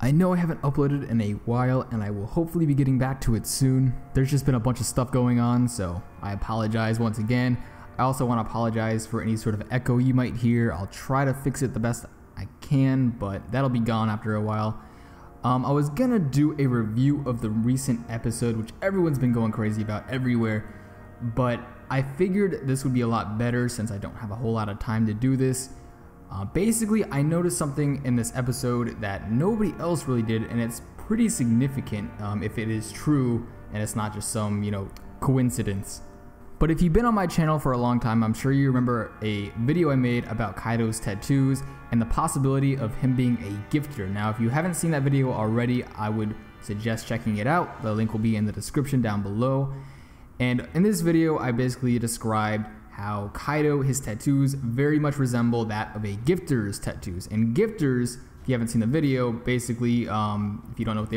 I know I haven't uploaded in a while and I will hopefully be getting back to it soon. There's just been a bunch of stuff going on, so I apologize once again. I also want to apologize for any sort of echo you might hear. I'll try to fix it the best I can, but that'll be gone after a while. I was gonna do a review of the recent episode, which everyone's been going crazy about everywhere, but I figured this would be a lot better since I don't have a whole lot of time to do this. Basically, I noticed something in this episode that nobody else really did, and it's pretty significant if it is true and it's not just some, coincidence. But if you've been on my channel for a long time, I'm sure you remember a video I made about Kaido's tattoos and the possibility of him being a gifter. Now, if you haven't seen that video already, I would suggest checking it out. The link will be in the description down below. And in this video, I basically described how Kaido, his tattoos very much resemble that of a gifter's tattoos. And gifters, if you haven't seen the video, basically, if you don't know what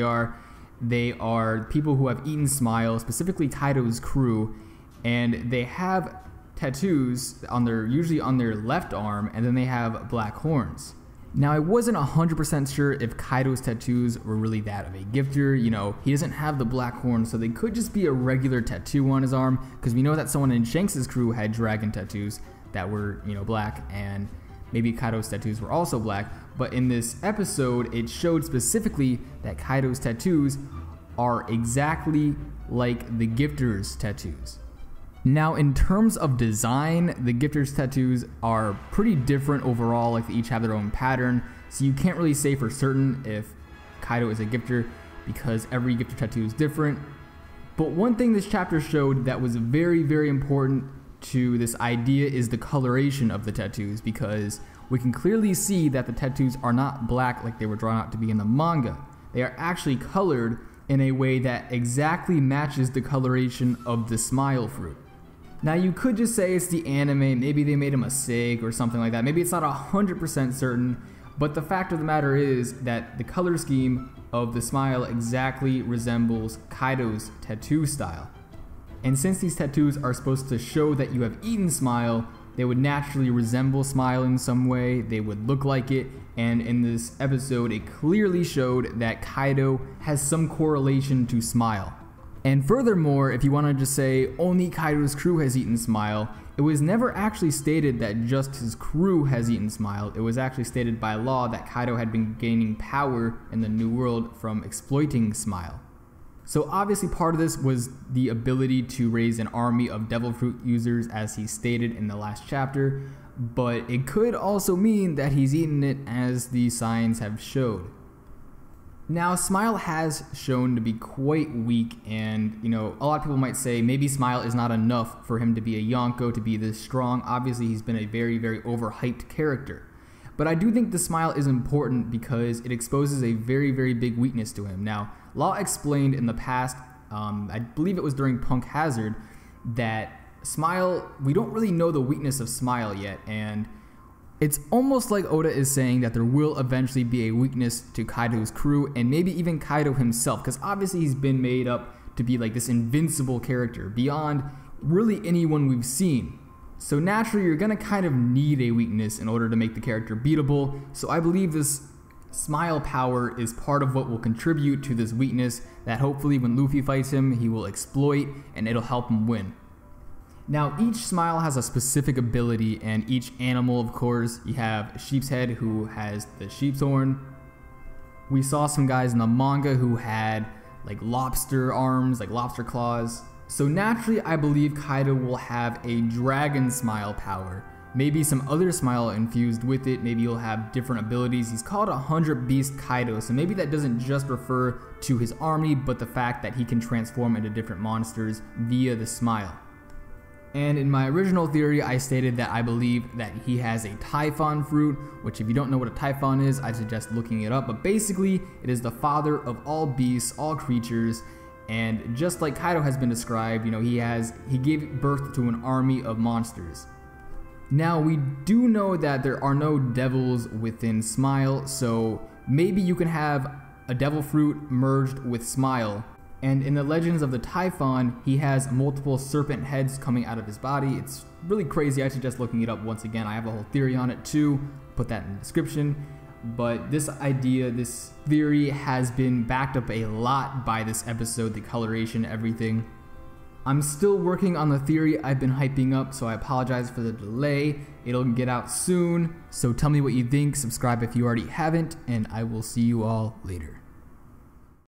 they are people who have eaten Smile, specifically Kaido's crew, and they have tattoos on usually on their left arm, and then they have black horns. Now, I wasn't 100% sure if Kaido's tattoos were really that of a gifter. He doesn't have the black horns, so they could just be a regular tattoo on his arm, because we know that someone in Shanks' crew had dragon tattoos that were, black, and maybe Kaido's tattoos were also black. But in this episode, it showed specifically that Kaido's tattoos are exactly like the gifter's tattoos. Now, in terms of design, the gifter's tattoos are pretty different overall. Like, they each have their own pattern, so you can't really say for certain if Kaido is a gifter because every gifter tattoo is different. But one thing this chapter showed that was very, very important to this idea is the coloration of the tattoos, because we can clearly see that the tattoos are not black like they were drawn out to be in the manga. They are actually colored in a way that exactly matches the coloration of the Smile fruit. Now, you could just say it's the anime, maybe they made a mistake or something like that. Maybe it's not 100% certain, but the fact of the matter is that the color scheme of the Smile exactly resembles Kaido's tattoo style. And since these tattoos are supposed to show that you have eaten Smile, they would naturally resemble Smile in some way, they would look like it, and in this episode it clearly showed that Kaido has some correlation to Smile. And furthermore, if you want to just say only Kaido's crew has eaten Smile, it was never actually stated that just his crew has eaten Smile. It was actually stated by law that Kaido had been gaining power in the New World from exploiting Smile. So obviously part of this was the ability to raise an army of Devil Fruit users, as he stated in the last chapter, but it could also mean that he's eaten it, as the signs have showed. Now, Smile has shown to be quite weak, and a lot of people might say maybe Smile is not enough for him to be a Yonko, to be this strong. Obviously, he's been a very, very overhyped character. But I do think the Smile is important because it exposes a very, very big weakness to him. Now, Law explained in the past, I believe it was during Punk Hazard, that Smile, we don't really know the weakness of Smile yet, and it's almost like Oda is saying that there will eventually be a weakness to Kaido's crew, and maybe even Kaido himself, because obviously he's been made up to be like this invincible character beyond really anyone we've seen. So naturally you're gonna kind of need a weakness in order to make the character beatable, so I believe this Smile power is part of what will contribute to this weakness that hopefully when Luffy fights him he will exploit, and it'll help him win. Now, each Smile has a specific ability, and each animal, of course. You have Sheep's Head, who has the sheep's horn. We saw some guys in the manga who had like lobster arms, like lobster claws. So naturally, I believe Kaido will have a dragon Smile power. Maybe some other Smile infused with it. Maybe he'll have different abilities. He's called 100 Beast Kaido, so maybe that doesn't just refer to his army, but the fact that he can transform into different monsters via the Smile. And in my original theory, I stated that I believe that he has a Typhon fruit, which if you don't know what a Typhon is, I suggest looking it up. But basically, it is the father of all beasts, all creatures, and just like Kaido has been described, he gave birth to an army of monsters. Now, we do know that there are no devils within Smile, so maybe you can have a devil fruit merged with Smile. And in the Legends of the Typhon, he has multiple serpent heads coming out of his body. It's really crazy. I suggest looking it up once again. I have a whole theory on it too. Put that in the description. but this idea, this theory has been backed up a lot by this episode, the coloration, everything. I'm still working on the theory I've been hyping up, so I apologize for the delay. It'll get out soon, so tell me what you think, subscribe if you already haven't, and I will see you all later.